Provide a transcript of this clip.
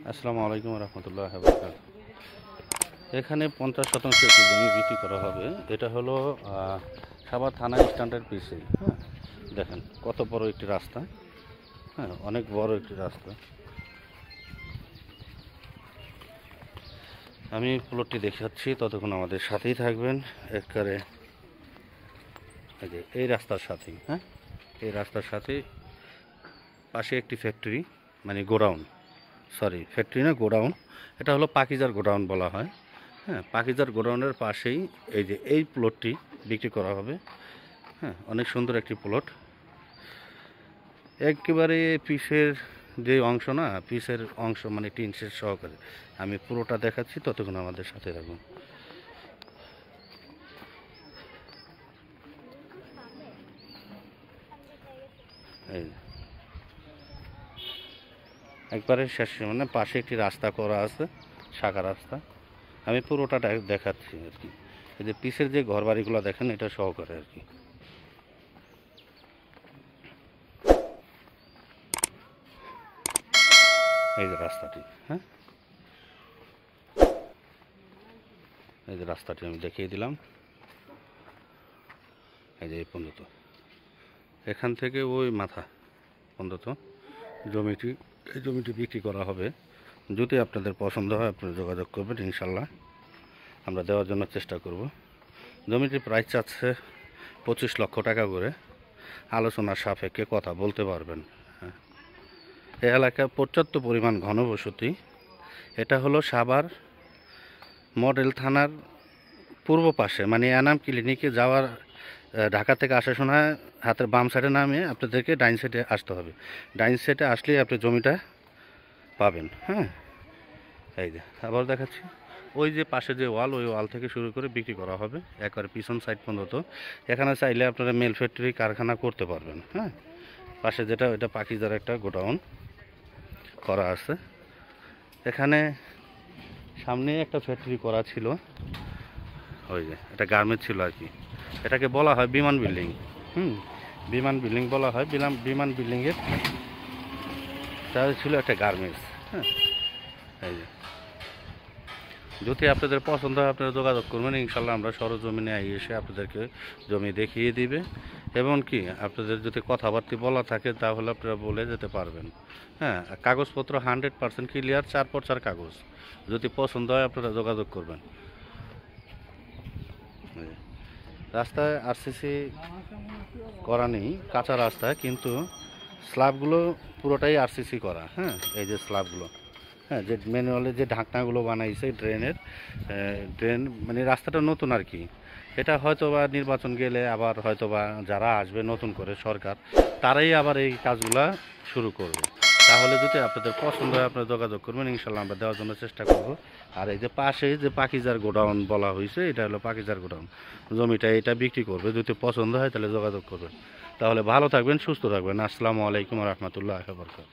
আসসালামু আলাইকুম রহমতুল্লাহ বরকাত। এখানে 50% একটি জমি বিক্রি করা হবে। এটা হলো সাভার থানা স্ট্যান্ডের পিছে। হ্যাঁ, দেখেন কত বড় একটি রাস্তা। হ্যাঁ, অনেক বড় একটি রাস্তা। আমি প্লটটি দেখাচ্ছি, ততক্ষণ আমাদের সাথেই থাকবেন। একবারে এই রাস্তার সাথেই, হ্যাঁ, এই রাস্তার সাথে পাশে একটি ফ্যাক্টরি, মানে গোডাউন, সরি ফ্যাক্টরি না, গোডাউন। এটা হলো পাকিজার গোডাউন বলা হয়। হ্যাঁ, পাকিজার গোডাউনের পাশেই এই প্লটটি বিক্রি করা হবে। হ্যাঁ, অনেক সুন্দর একটি প্লট। একেবারে পিসের যে অংশ, না পিসের অংশ, মানে টিন শেড সহকারে আমি পুরোটা দেখাচ্ছি, ততক্ষণ আমাদের সাথে থাকুন। এই একবারে শেষ, মানে পাশে একটি রাস্তা করা আছে, শাখা রাস্তা। আমি পুরোটা দেখাচ্ছি আর কি। এই যে পিসের যে ঘর বাড়িগুলো দেখেন, এটা সহকারে আর কি। এই যে রাস্তাটি, হ্যাঁ, এই যে রাস্তাটি আমি দেখিয়ে দিলাম। এই যে এই পর্যন্ত, এখান থেকে ওই মাথা পর্যন্ত এই জমিটি বিক্রি করা হবে। যদি আপনাদের পছন্দ হয়, আপনারা যোগাযোগ করবেন, ইনশাল্লাহ আমরা দেওয়ার জন্য চেষ্টা করব। জমিটির প্রাইস চাচ্ছে 25 লক্ষ টাকা করে। আলোচনার সাপেক্ষে কথা বলতে পারবেন। হ্যাঁ, এই এলাকায় পর্যাপ্ত পরিমাণ ঘনবসতি। এটা হলো সাভার মডেল থানার পূর্ব পাশে, মানে এনাম ক্লিনিকে যাওয়ার, ঢাকা থেকে আসার সময় হাতের বাম সাইডে নামে আপনাদেরকে ডাইন সাইডে আসতে হবে। ডাইন সাইডে আসলেই আপনি জমিটা পাবেন। হ্যাঁ, এই যে আবার দেখাচ্ছি, ওই যে পাশে যে ওয়াল, ওই ওয়াল থেকে শুরু করে বিক্রি করা হবে একবারে পিছন সাইড পর্যন্ত। এখানে চাইলে আপনারা মেল ফ্যাক্টরি, কারখানা করতে পারবেন। হ্যাঁ, পাশে যেটা, ওইটা পাকিজার একটা গোডাউন করা আছে। এখানে সামনে একটা ফ্যাক্টরি করা ছিল, ওই যে এটা গার্মেন্টস ছিল আর কি। এটাকে বলা হয় বিমান বিল্ডিং। বিমান বিল্ডিং বলা হয়। বিমান বিল্ডিংয়ের তা ছিল একটা গার্মেন্টস। হ্যাঁ, এই যে যদি আপনাদের পছন্দ হয়, আপনারা যোগাযোগ করবেন, ইনশাল্লাহ আমরা সরজমিনে এসে আপনাদেরকে জমি দেখিয়ে দিবে। এবং কি আপনাদের যদি কথাবার্তা বলা থাকে, তাহলে আপনারা বলে যেতে পারবেন। হ্যাঁ, কাগজপত্র 100% ক্লিয়ার, 4x4 কাগজ। যদি পছন্দ হয়, আপনারা যোগাযোগ করবেন। রাস্তায় আরসিসি করা নেই, কাঁচা রাস্তায়, কিন্তু স্ল্যাবগুলো পুরোটাই আরসিসি করা। হ্যাঁ, এই যে স্ল্যাবগুলো, হ্যাঁ, যে ম্যানুয়ালে যে ঢাকনাগুলো বানাইছে ড্রেনের, ড্রেন মানে রাস্তাটা নতুন আর কি। এটা হয়তো বা নির্বাচন গেলে আবার হয়তো বা যারা আসবে নতুন করে সরকার, তারাই আবার এই কাজগুলা শুরু করবে। তাহলে যদি আপনাদের পছন্দ হয়, আপনারা যোগাযোগ করবেন, ইনশাল্লাহ আমরা দেওয়ার জন্য চেষ্টা করব। আর এই যে পাশে যে পাকিজার গোডাউন বলা হয়েছে, এটা হলো পাকিজার গোডাউন। জমিটা এটা বিক্রি করবে। যদি পছন্দ হয়, তাহলে যোগাযোগ করবেন। তাহলে ভালো থাকবেন, সুস্থ থাকবেন। আসসালামু আলাইকুম রহমতুল্লাহ বরকাত।